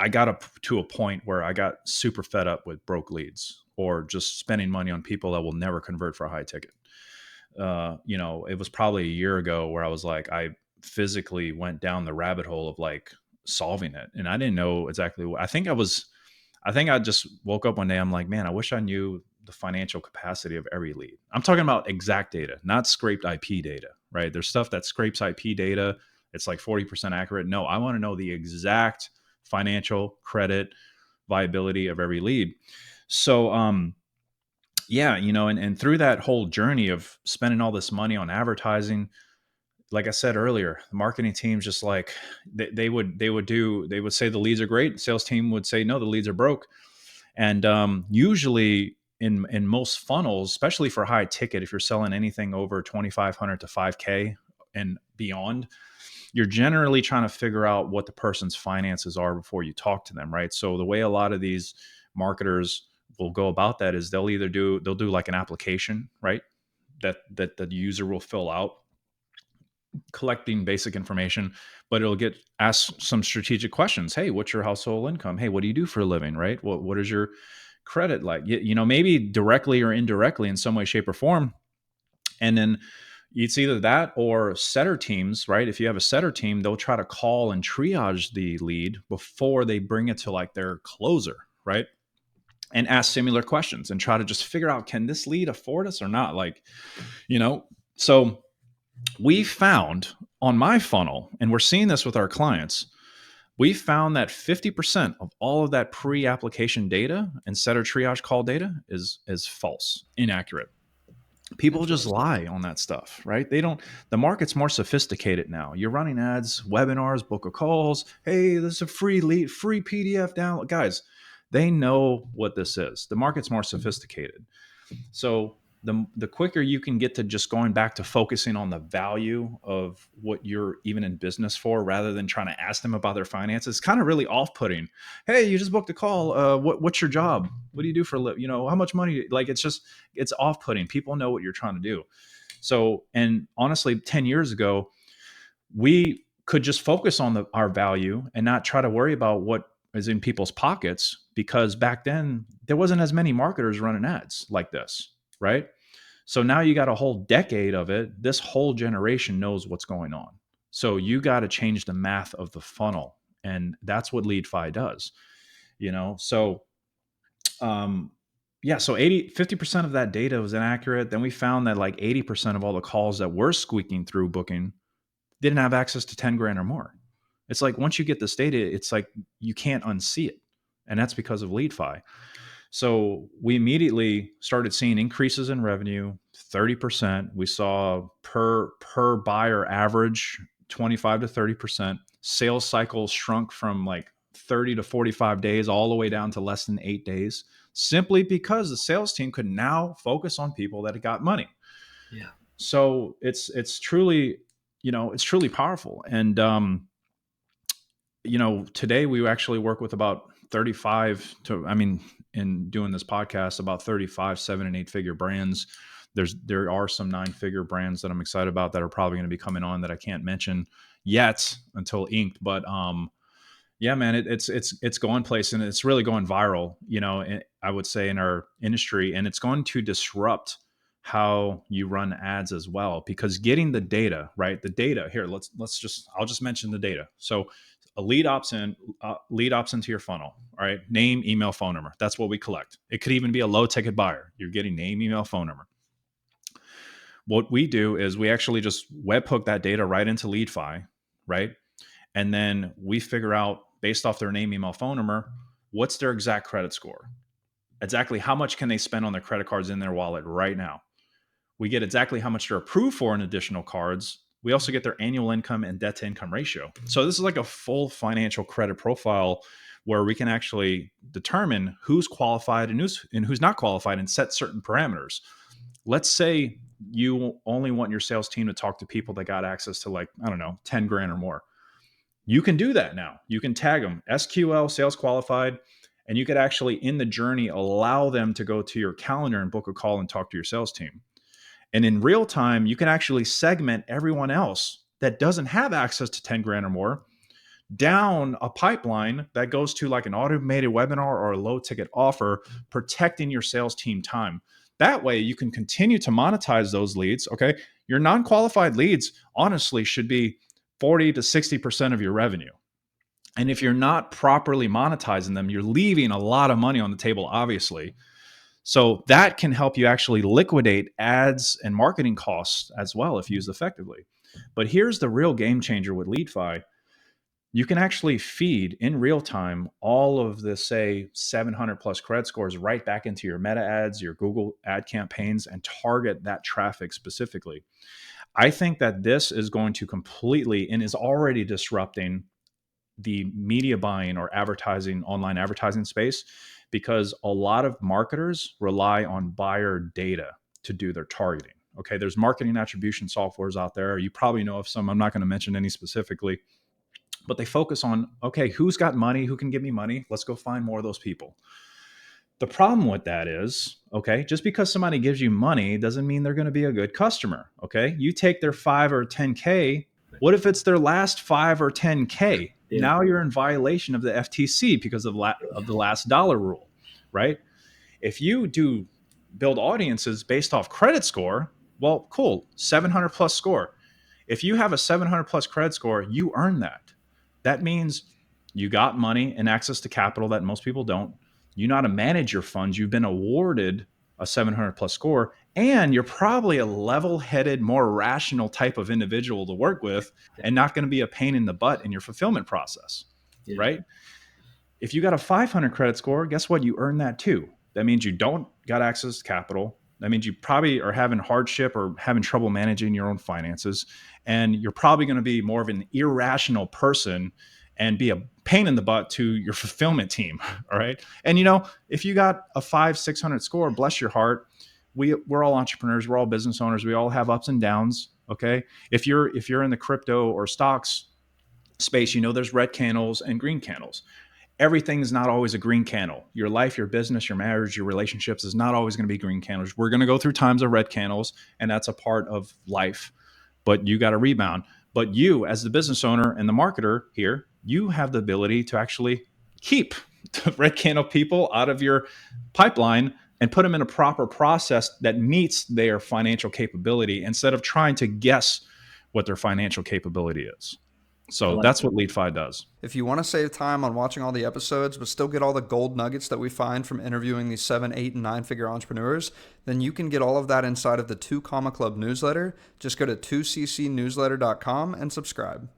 I got up to a point where I got super fed up with broke leads or just spending money on people that will never convert for a high ticket. It was probably a year ago where I was like, I physically went down the rabbit hole of like solving it. And I didn't know exactly what I think I just woke up one day. I'm like, man, I wish I knew the financial capacity of every lead. I'm talking about exact data, not scraped IP data, right? There's stuff that scrapes IP data. It's like 40% accurate. No, I want to know the exact financial credit viability of every lead. So, yeah, and through that whole journey of spending all this money on advertising, like I said earlier, the marketing teams just like they would say the leads are great. Sales team would say no, the leads are broke. And usually in most funnels, especially for high ticket, if you're selling anything over 2,500 to 5K and beyond, you're generally trying to figure out what the person's finances are before you talk to them, right? So the way a lot of these marketers will go about that is they'll do like an application, right? That the user will fill out, collecting basic information, but it'll get asked some strategic questions. Hey, what's your household income? Hey, what do you do for a living? Right? What is your credit like? Maybe directly or indirectly in some way, shape, or form. And then it's either that or setter teams, right? If you have a setter team, they'll try to call and triage the lead before they bring it to like their closer, right? And ask similar questions and try to just figure out, can this lead afford us or not? Like, so we found on my funnel, and we're seeing this with our clients, we found that 50% of all of that pre-application data and setter triage call data is false, inaccurate. People just lie on that stuff, right? The market's more sophisticated now. You're running ads, webinars, book of calls. Hey, this is a free lead, free PDF download. Guys, they know what this is. The market's more sophisticated. So the quicker you can get to just going back to focusing on the value of what you're even in business for, rather than trying to ask them about their finances, kind of really off-putting. Hey, you just booked a call. What's your job? What do you do for a living? How much money? Like, it's off-putting. People know what you're trying to do. So, and honestly, 10 years ago, we could just focus on our value and not try to worry about what is in people's pockets, because back then there wasn't as many marketers running ads like this, right? So now you got a whole decade of it. This whole generation knows what's going on. So you got to change the math of the funnel, and that's what LeadFi does. So yeah, so 50% of that data was inaccurate. Then we found that like 80% of all the calls that were squeaking through booking didn't have access to 10 grand or more. It's like once you get this data, it's like you can't unsee it. And that's because of LeadFi. So we immediately started seeing increases in revenue, 30%. We saw per buyer average 25 to 30%. Sales cycles shrunk from like 30 to 45 days all the way down to less than 8 days, simply because the sales team could now focus on people that got money. Yeah. So it's truly, it's truly powerful. And today we actually work with about 35 to, in doing this podcast, about 35 7 and 8 figure brands. There are some 9-figure brands that I'm excited about that are probably going to be coming on that I can't mention yet until inked. But yeah, man, it's going place, and it's really going viral, I would say, in our industry, and it's going to disrupt how you run ads as well, because getting the data, right? The data here, I'll just mention the data. So a lead ops into your funnel. All right. Name, email, phone number. That's what we collect. It could even be a low ticket buyer. You're getting name, email, phone number. What we do is we actually just webhook that data right into LeadFi, right? And then we figure out, based off their name, email, phone number, what's their exact credit score? Exactly how much can they spend on their credit cards in their wallet right now? We get exactly how much they're approved for in additional cards. We also get their annual income and debt to income ratio. So this is like a full financial credit profile where we can actually determine who's qualified and who's not qualified, and set certain parameters. Let's say you only want your sales team to talk to people that got access to, like, I don't know, 10 grand or more. You can do that now. You can tag them SQL, sales qualified, and you could actually, in the journey, allow them to go to your calendar and book a call and talk to your sales team. And in real time, you can actually segment everyone else that doesn't have access to 10 grand or more, down a pipeline that goes to like an automated webinar or a low ticket offer, protecting your sales team time. That way you can continue to monetize those leads. Okay. Your non qualified leads honestly should be 40 to 60% of your revenue. And if you're not properly monetizing them, you're leaving a lot of money on the table, obviously. So that can help you actually liquidate ads and marketing costs as well if used effectively. But here's the real game changer with LeadFi. You can actually feed in real time all of the, say, 700 plus credit scores right back into your meta ads, your Google ad campaigns, and target that traffic specifically. I think that this is going to completely and is already disrupting the media buying or advertising, online advertising space, because a lot of marketers rely on buyer data to do their targeting. Okay, there's marketing attribution softwares out there. You probably know of some. I'm not going to mention any specifically, but they focus on, okay, who's got money? Who can give me money? Let's go find more of those people. The problem with that is, okay, just because somebody gives you money doesn't mean they're going to be a good customer. Okay, you take their 5 or 10K. What if it's their last 5 or 10K? Yeah. Now you're in violation of the FTC because of the last dollar rule, right? If you do build audiences based off credit score, well, cool, 700 plus score. If you have a 700 plus credit score, you earn that. That means you got money and access to capital that most people don't. You know how to manage your funds. You've been awarded a 700 plus score, and you're probably a level-headed, more rational type of individual to work with, and not going to be a pain in the butt in your fulfillment process, right? If you got a 500 credit score, guess what? You earn that too. That means you don't got access to capital. That means you probably are having hardship or having trouble managing your own finances. And you're probably going to be more of an irrational person and be a pain in the butt to your fulfillment team. All right. And, if you got a 500-600 score, bless your heart. We're all entrepreneurs. We're all business owners. We all have ups and downs. Okay. If you're in the crypto or stocks space, there's red candles and green candles. Everything is not always a green candle. Your life, your business, your marriage, your relationships is not always going to be green candles. We're going to go through times of red candles, and that's a part of life. But you got to rebound. But you, as the business owner and the marketer here, you have the ability to actually keep the red candle people out of your pipeline and put them in a proper process that meets their financial capability instead of trying to guess what their financial capability is. So that's what LeadFi does. If you want to save time on watching all the episodes, but still get all the gold nuggets that we find from interviewing these 7, 8, and 9-figure entrepreneurs, then you can get all of that inside of the 2 Comma Club newsletter. Just go to 2ccnewsletter.com and subscribe.